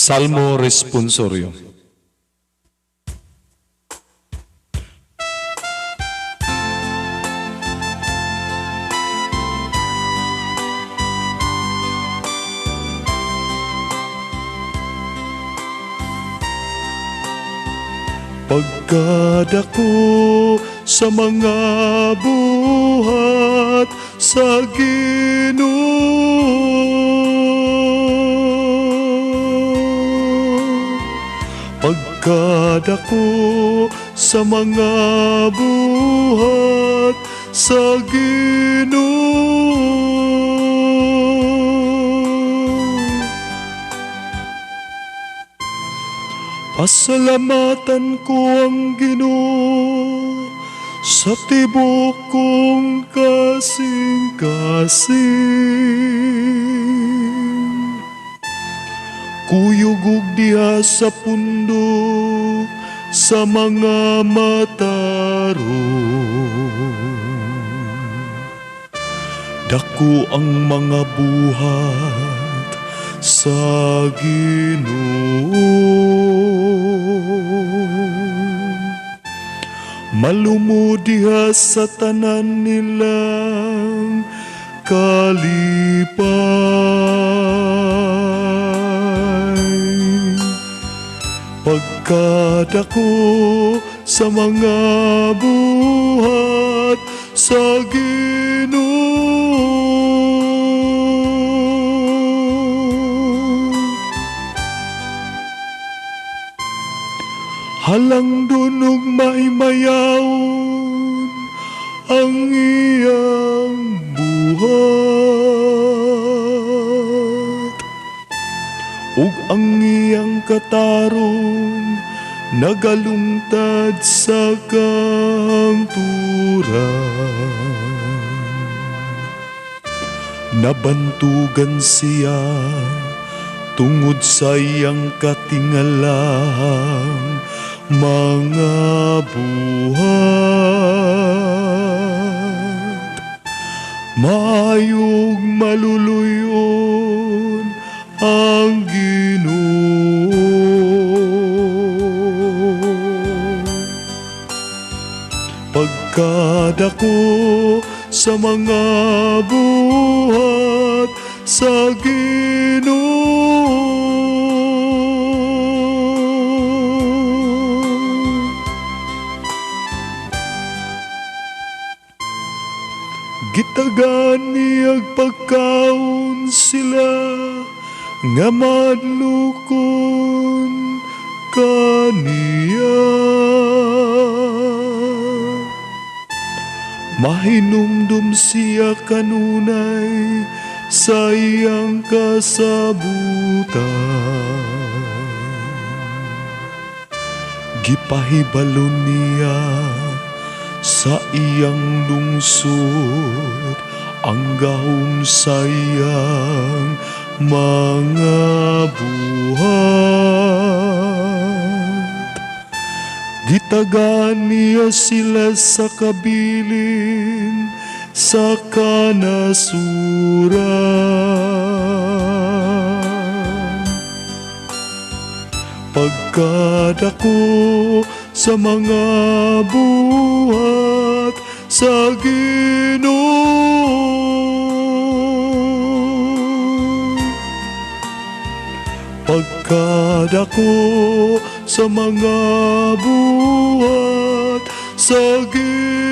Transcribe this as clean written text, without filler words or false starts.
Salmo Responsorio. Pagkadako sa mga buhat sa Ginoo, pagkadako sa mga buhat sa Ginoo, pasalamatan ko ang Ginoo sa tibok kong kasing-kasing. Kuyog diha sa pundok sa mga matarong, dako ang mga buhat sa Ginoo. Malumod diha sa tanan nilang kalipay. Pagkadako sa mga buhat sa Ginoo, halang dunog mahimayawon ang iyang buhat, ug ang iyang katarong nagalungtad sa kangturan. Nabantugan siya tungod sa iyang katingalang mga buhat. Maayog maluluyon ang Ginoo, pagkadako sa mga buhat sa Ginoo. Gitagan niyag pagkaon sila nga madlukon kaniya. Mahinumdum siya kanunay sa iyang kasabutan. Gipahibalon niya sa iyang lungsod ang gahom sa iyang mga buhat. Gitagan niya sila sa kabilin sa kanasuran. Pagkadako sa mga buhat sa Ginoo, pagkadako sa mga buhat sa Ginoo.